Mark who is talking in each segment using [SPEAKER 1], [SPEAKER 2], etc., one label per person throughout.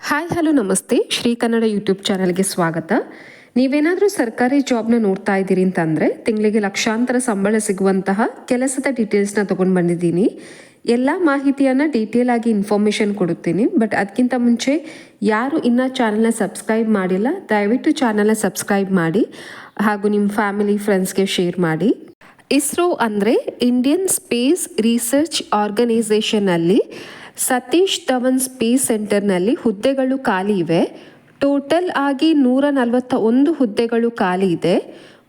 [SPEAKER 1] Hi hello ನಮಸ್ತೆ, Shri Kannada YouTube ಚಾನಲ್ಗೆ ಸ್ವಾಗತ. ನೀವೇನಾದರೂ ಸರ್ಕಾರಿ ಜಾಬ್ನ ನೋಡ್ತಾ ಇದ್ದೀರಿ ಅಂತಂದರೆ ತಿಂಗಳಿಗೆ ಲಕ್ಷಾಂತರ ಸಂಬಳ ಸಿಗುವಂತಹ ಕೆಲಸದ ಡೀಟೇಲ್ಸ್ನ ತೊಗೊಂಡು ಬಂದಿದ್ದೀನಿ. ಎಲ್ಲ ಮಾಹಿತಿಯನ್ನು ಡೀಟೇಲ್ ಆಗಿ ಇನ್ಫಾರ್ಮೇಷನ್ ಕೊಡುತ್ತೀನಿ. ಬಟ್ ಅದಕ್ಕಿಂತ ಮುಂಚೆ ಯಾರು ಇನ್ನೂ ಚಾನಲ್ನ ಸಬ್ಸ್ಕ್ರೈಬ್ ಮಾಡಿಲ್ಲ, ದಯವಿಟ್ಟು ಚಾನಲ್ನ ಸಬ್ಸ್ಕ್ರೈಬ್ ಮಾಡಿ ಹಾಗೂ ನಿಮ್ಮ ಫ್ಯಾಮಿಲಿ ಫ್ರೆಂಡ್ಸ್ಗೆ ಶೇರ್ ಮಾಡಿ. ಇಸ್ರೋ ಅಂದರೆ ಇಂಡಿಯನ್ ಸ್ಪೇಸ್ ರಿಸರ್ಚ್ ಆರ್ಗನೈಸೇಷನ್ನಲ್ಲಿ ಸತೀಶ್ ಧವನ್ ಸ್ಪೇಸ್ ಸೆಂಟರ್ನಲ್ಲಿ ಹುದ್ದೆಗಳು ಖಾಲಿ ಇವೆ. ಟೋಟಲ್ ಆಗಿ 141 ಹುದ್ದೆಗಳು ಖಾಲಿ ಇದೆ.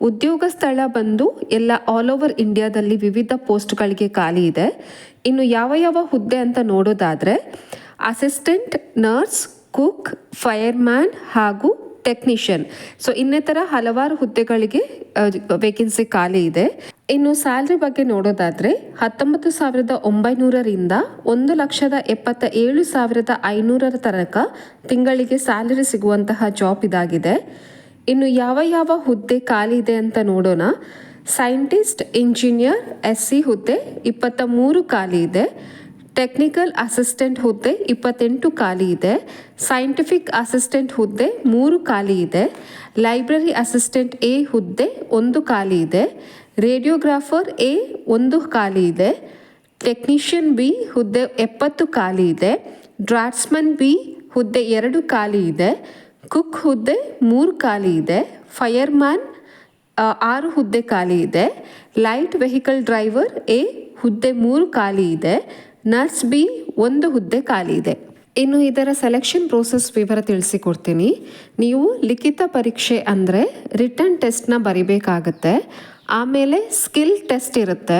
[SPEAKER 1] ಉದ್ಯೋಗ ಸ್ಥಳ ಬಂದು ಎಲ್ಲ ಆಲ್ ಓವರ್ ಇಂಡಿಯಾದಲ್ಲಿ ವಿವಿಧ ಪೋಸ್ಟ್ಗಳಿಗೆ ಖಾಲಿ ಇದೆ. ಇನ್ನು ಯಾವ ಹುದ್ದೆ ಅಂತ ನೋಡೋದಾದರೆ ಅಸಿಸ್ಟೆಂಟ್ ನರ್ಸ್, ಕುಕ್, ಫೈರ್ಮ್ಯಾನ್ ಹಾಗೂ ಟೆಕ್ನಿಷಿಯನ್. ಸೊ ಇನ್ನಿತರ ಹಲವಾರು ಹುದ್ದೆಗಳಿಗೆ ವೇಕೆನ್ಸಿ ಖಾಲಿ ಇದೆ. ಇನ್ನು ಸ್ಯಾಲ್ರಿ ಬಗ್ಗೆ ನೋಡೋದಾದರೆ 19,900ರಿಂದ 1,77,500 ತನಕ ತಿಂಗಳಿಗೆ ಸ್ಯಾಲರಿ ಸಿಗುವಂತಹ ಜಾಬ್ ಇದಾಗಿದೆ. ಇನ್ನು ಯಾವ ಹುದ್ದೆ ಖಾಲಿ ಇದೆ ಅಂತ ನೋಡೋಣ. ಸೈಂಟಿಸ್ಟ್ ಇಂಜಿನಿಯರ್ SC ಹುದ್ದೆ 23 ಖಾಲಿ ಇದೆ. ಟೆಕ್ನಿಕಲ್ ಅಸಿಸ್ಟೆಂಟ್ ಹುದ್ದೆ 28 ಖಾಲಿ ಇದೆ. ಸೈಂಟಿಫಿಕ್ ಅಸಿಸ್ಟೆಂಟ್ ಹುದ್ದೆ 3 ಖಾಲಿ ಇದೆ. ಲೈಬ್ರರಿ ಅಸಿಸ್ಟೆಂಟ್ A ಹುದ್ದೆ 1 ಖಾಲಿ ಇದೆ. ರೇಡಿಯೋಗ್ರಾಫರ್ A 1 ಖಾಲಿ ಇದೆ. ಟೆಕ್ನಿಷಿಯನ್ B ಹುದ್ದೆ 70 ಖಾಲಿ ಇದೆ. ಡ್ರಾಫ್ಟ್ಸ್ಮನ್ B ಹುದ್ದೆ 2 ಖಾಲಿ ಇದೆ. ಕುಕ್ ಹುದ್ದೆ 3 ಖಾಲಿ ಇದೆ. ಫೈರ್ಮ್ಯಾನ್ 6 ಹುದ್ದೆ ಖಾಲಿ ಇದೆ. ಲೈಟ್ ವೆಹಿಕಲ್ ಡ್ರೈವರ್ A ಹುದ್ದೆ 3 ಖಾಲಿ ಇದೆ. ನರ್ಸ್ B 1 ಹುದ್ದೆ ಖಾಲಿ ಇದೆ. ಇನ್ನು ಇದರ ಸೆಲೆಕ್ಷನ್ ಪ್ರೋಸೆಸ್ ವಿವರ ತಿಳಿಸಿಕೊಡ್ತೀನಿ. ನೀವು ಲಿಖಿತ ಪರೀಕ್ಷೆ ಅಂದರೆ ರಿಟರ್ನ್ ಟೆಸ್ಟ್ನ ಬರಿಬೇಕಾಗತ್ತೆ. ಆಮೇಲೆ ಸ್ಕಿಲ್ ಟೆಸ್ಟ್ ಇರುತ್ತೆ.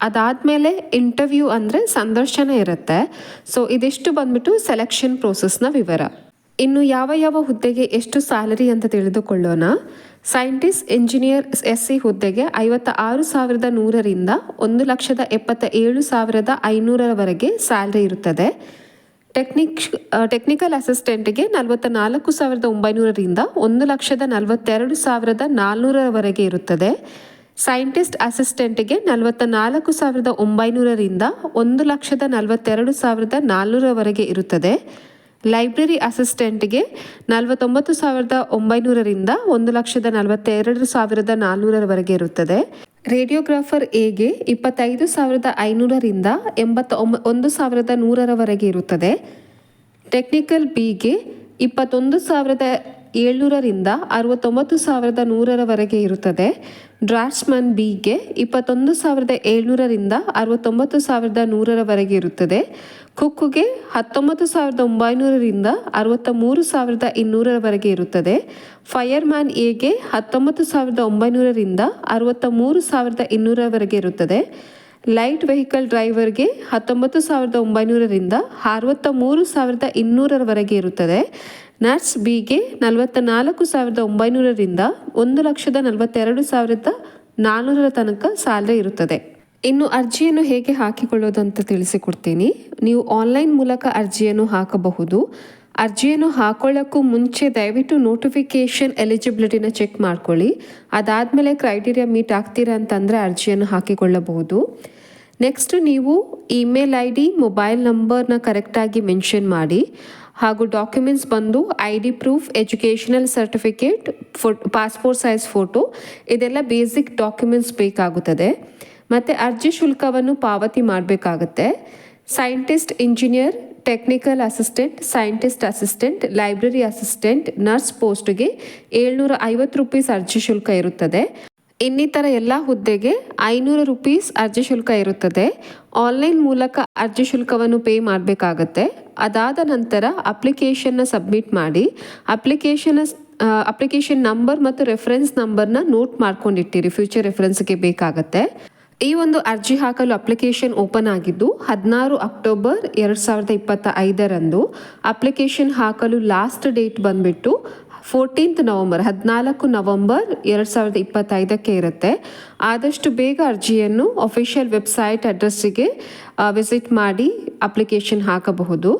[SPEAKER 1] ಅದಾದಮೇಲೆ ಇಂಟರ್ವ್ಯೂ ಅಂದರೆ ಸಂದರ್ಶನ ಇರುತ್ತೆ. ಸೊ ಇದಿಷ್ಟು ಬಂದ್ಬಿಟ್ಟು ಸೆಲೆಕ್ಷನ್ ಪ್ರೋಸೆಸ್ನ ವಿವರ. ಇನ್ನು ಯಾವ ಹುದ್ದೆಗೆ ಎಷ್ಟು ಸ್ಯಾಲರಿ ಅಂತ ತಿಳಿದುಕೊಳ್ಳೋಣ. ಸೈಂಟಿಸ್ಟ್ ಇಂಜಿನಿಯರ್ SC ಹುದ್ದೆಗೆ 56,100ರಿಂದ 1,77,500ವರೆಗೆ ಸ್ಯಾಲರಿ ಇರುತ್ತದೆ. ಟೆಕ್ನಿಕಲ್ ಅಸಿಸ್ಟೆಂಟ್ಗೆ 44,900ರಿಂದ 1,42,400ವರೆಗೆ ಇರುತ್ತದೆ. ಸೈಂಟಿಸ್ಟ್ ಅಸಿಸ್ಟೆಂಟ್ಗೆ 44,900ರಿಂದ 1,42,400ವರೆಗೆ ಇರುತ್ತದೆ. ಲೈಬ್ರರಿ ಅಸಿಸ್ಟೆಂಟ್ಗೆ 49,900ರಿಂದ 1,42,400ವರೆಗೆ ಇರುತ್ತದೆ. ರೇಡಿಯೋಗ್ರಾಫರ್ Aಗೆ 25,500ರಿಂದ 81,100ವರೆಗೆ ಇರುತ್ತದೆ. ಟೆಕ್ನಿಕಲ್ Bಗೆ 21,700ರಿಂದ 69,100ವರೆಗೆ ಇರುತ್ತದೆ. ಡ್ರಾಫ್ಟ್ಸ್ಮನ್ Bಗೆ 21,700ರಿಂದ 69,100ವರೆಗೆ ಇರುತ್ತದೆ. ಕುಕ್ಗೆ 19,900ರಿಂದ 63,200ವರೆಗೆ ಇರುತ್ತದೆ. ಫೈರ್ಮ್ಯಾನ್ Aಗೆ 19,900ರಿಂದ 63,200ವರೆಗೆ ಇರುತ್ತದೆ. ಲೈಟ್ ವೆಹಿಕಲ್ ಡ್ರೈವರ್ಗೆ 19,900ರಿಂದ 63,200ವರೆಗೆ ಇರುತ್ತದೆ. ನರ್ಸ್ Bಗೆ 44,900ರಿಂದ 1,42,400 ತನಕ ಸ್ಯಾಲರಿ ಇರುತ್ತದೆ. ಇನ್ನು ಅರ್ಜಿಯನ್ನು ಹೇಗೆ ಹಾಕಿಕೊಳ್ಳೋದು ಅಂತ ತಿಳಿಸಿಕೊಡ್ತೀನಿ. ನೀವು ಆನ್ಲೈನ್ ಮೂಲಕ ಅರ್ಜಿಯನ್ನು ಹಾಕಬಹುದು. ಅರ್ಜಿಯನ್ನು ಹಾಕೊಳ್ಳೋಕ್ಕೂ ಮುಂಚೆ ದಯವಿಟ್ಟು ನೋಟಿಫಿಕೇಷನ್ ಎಲಿಜಿಬಿಲಿಟಿನ ಚೆಕ್ ಮಾಡ್ಕೊಳ್ಳಿ. ಅದಾದಮೇಲೆ ಕ್ರೈಟೀರಿಯಾ ಮೀಟ್ ಆಗ್ತೀರಾ ಅಂತಂದರೆ ಅರ್ಜಿಯನ್ನು ಹಾಕಿಕೊಳ್ಳಬಹುದು. ನೆಕ್ಸ್ಟ್ ನೀವು ಇಮೇಲ್ ID, ಮೊಬೈಲ್ ನಂಬರ್ನ ಕರೆಕ್ಟಾಗಿ ಮೆನ್ಷನ್ ಮಾಡಿ. ಹಾಗೂ ಡಾಕ್ಯುಮೆಂಟ್ಸ್ ಬಂದು ID proof, educational certificate, passport size photo, ಇದೆಲ್ಲ ಬೇಸಿಕ್ ಡಾಕ್ಯುಮೆಂಟ್ಸ್ ಬೇಕಾಗುತ್ತದೆ. ಮತ್ತು ಅರ್ಜಿ ಶುಲ್ಕವನ್ನು ಪಾವತಿ ಮಾಡಬೇಕಾಗತ್ತೆ. Scientist engineer, technical assistant, scientist assistant, library assistant, nurse ಪೋಸ್ಟ್ಗೆ 750 ರೂಪೀಸ್ ಅರ್ಜಿ ಶುಲ್ಕ ಇರುತ್ತದೆ. ಇನ್ನಿತರ ಎಲ್ಲ ಹುದ್ದೆಗೆ 500 ರೂಪೀಸ್ ಅರ್ಜಿ ಶುಲ್ಕ ಇರುತ್ತದೆ. ಆನ್ಲೈನ್ ಮೂಲಕ ಅರ್ಜಿ ಶುಲ್ಕವನ್ನು ಪೇ ಮಾಡಬೇಕಾಗತ್ತೆ. ಅದಾದ ನಂತರ ಅಪ್ಲಿಕೇಶನ್ನ ಸಬ್ಮಿಟ್ ಮಾಡಿ. ಅಪ್ಲಿಕೇಶನ್ ನಂಬರ್ ಮತ್ತು ರೆಫರೆನ್ಸ್ ನಂಬರ್ನ ನೋಟ್ ಮಾಡ್ಕೊಂಡಿಟ್ಟಿರಿ, ಫ್ಯೂಚರ್ ರೆಫರೆನ್ಸ್ಗೆ ಬೇಕಾಗತ್ತೆ. ಈ ಒಂದು ಅರ್ಜಿ ಹಾಕಲು ಅಪ್ಲಿಕೇಶನ್ ಓಪನ್ ಆಗಿದ್ದು 16 ಅಕ್ಟೋಬರ್ 2025ರಂದು. ಅಪ್ಲಿಕೇಶನ್ ಹಾಕಲು ಲಾಸ್ಟ್ ಡೇಟ್ ಬಂದ್ಬಿಟ್ಟು 14 ನವಂಬರ್ 14 ನವಂಬರ್ 2025ಕ್ಕೆ ಇರುತ್ತೆ. ಆದಷ್ಟು ಬೇಗ ಅರ್ಜಿಯನ್ನು ಅಫಿಷಿಯಲ್ ವೆಬ್ಸೈಟ್ ಅಡ್ರೆಸ್ಸಿಗೆ ವಿಸಿಟ್ ಮಾಡಿ ಅಪ್ಲಿಕೇಶನ್ ಹಾಕಬಹುದು.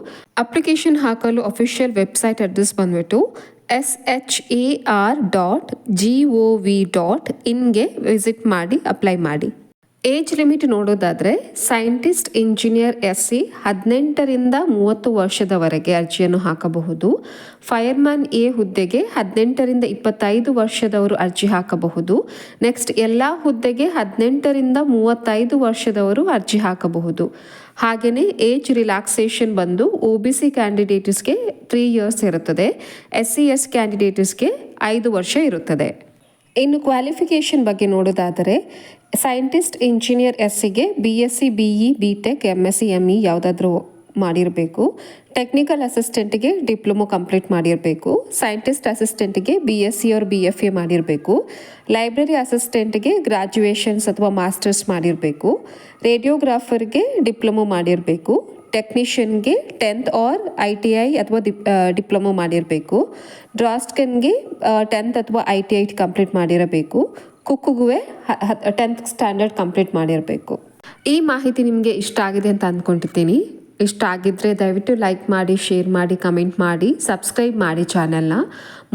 [SPEAKER 1] ಅಪ್ಲಿಕೇಶನ್ ಹಾಕಲು ಅಫಿಷಿಯಲ್ ವೆಬ್ಸೈಟ್ ಅಡ್ರೆಸ್ ಬಂದ್ಬಿಟ್ಟು SHAR.gov.inಗೆ ವಿಸಿಟ್ ಮಾಡಿ ಅಪ್ಲೈ ಮಾಡಿ. ಏಜ್ ಲಿಮಿಟ್ ನೋಡೋದಾದರೆ ಸೈಂಟಿಸ್ಟ್ ಇಂಜಿನಿಯರ್ SC 18ರಿಂದ 30 ವರ್ಷದವರೆಗೆ ಅರ್ಜಿಯನ್ನು ಹಾಕಬಹುದು. ಫೈರ್ಮ್ಯಾನ್ A ಹುದ್ದೆಗೆ 18ರಿಂದ 25 ವರ್ಷದವರು ಅರ್ಜಿ ಹಾಕಬಹುದು. ನೆಕ್ಸ್ಟ್ ಎಲ್ಲ ಹುದ್ದೆಗೆ 18ರಿಂದ 35 ವರ್ಷದವರು ಅರ್ಜಿ ಹಾಕಬಹುದು. ಹಾಗೆಯೇ ಏಜ್ ರಿಲ್ಯಾಕ್ಸೇಷನ್ ಬಂದು OBC ಕ್ಯಾಂಡಿಡೇಟ್ಸ್ಗೆ 3 ಇಯರ್ಸ್ ಇರುತ್ತದೆ, SC/ST ಕ್ಯಾಂಡಿಡೇಟ್ಸ್ಗೆ 5 ವರ್ಷ ಇರುತ್ತದೆ. ಇನ್ನು ಕ್ವಾಲಿಫಿಕೇಷನ್ ಬಗ್ಗೆ ನೋಡೋದಾದರೆ ಸೈಂಟಿಸ್ಟ್ ಇಂಜಿನಿಯರ್ SCಗೆ BSc BE BTech MSc ME ಯಾವುದಾದ್ರೂ ಮಾಡಿರಬೇಕು. ಟೆಕ್ನಿಕಲ್ ಅಸಿಸ್ಟೆಂಟ್ಗೆ ಡಿಪ್ಲೊಮೊ ಕಂಪ್ಲೀಟ್ ಮಾಡಿರಬೇಕು. ಸೈಂಟಿಸ್ಟ್ ಅಸಿಸ್ಟೆಂಟ್ಗೆ BSc or BFA ಮಾಡಿರಬೇಕು. ಲೈಬ್ರರಿ ಅಸಿಸ್ಟೆಂಟ್ಗೆ ಗ್ರಾಜ್ಯುಯೇಷನ್ಸ್ ಅಥವಾ ಮಾಸ್ಟರ್ಸ್ ಮಾಡಿರಬೇಕು. ರೇಡಿಯೋಗ್ರಾಫರ್ಗೆ ಡಿಪ್ಲೊಮೊ ಮಾಡಿರಬೇಕು. ಟೆಕ್ನಿಷಿಯನ್ಗೆ 10th or ITI ಅಥವಾ ಡಿಪ್ಲೊಮೊ ಮಾಡಿರಬೇಕು. ಡ್ರಾಸ್ಟ್ಕನ್ಗೆ 10th ಅಥವಾ ITI ಕಂಪ್ಲೀಟ್ ಮಾಡಿರಬೇಕು. ಕುಕ್ಕಿಗೂ 10th ಸ್ಟ್ಯಾಂಡರ್ಡ್ ಕಂಪ್ಲೀಟ್ ಮಾಡಿರಬೇಕು. ಈ ಮಾಹಿತಿ ನಿಮಗೆ ಇಷ್ಟ ಆಗಿದೆ ಅಂತ ಅಂದ್ಕೊಂಡಿದ್ದೀನಿ. ಇಷ್ಟ ಆಗಿದ್ದರೆ ದಯವಿಟ್ಟು ಲೈಕ್ ಮಾಡಿ, ಶೇರ್ ಮಾಡಿ, ಕಮೆಂಟ್ ಮಾಡಿ, ಸಬ್ಸ್ಕ್ರೈಬ್ ಮಾಡಿ ಚಾನೆಲ್ನ.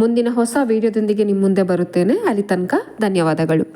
[SPEAKER 1] ಮುಂದಿನ ಹೊಸ ವಿಡಿಯೋದೊಂದಿಗೆ ನಿಮ್ಮ ಮುಂದೆ ಬರುತ್ತೇನೆ. ಅಲ್ಲಿ ತನಕ ಧನ್ಯವಾದಗಳು.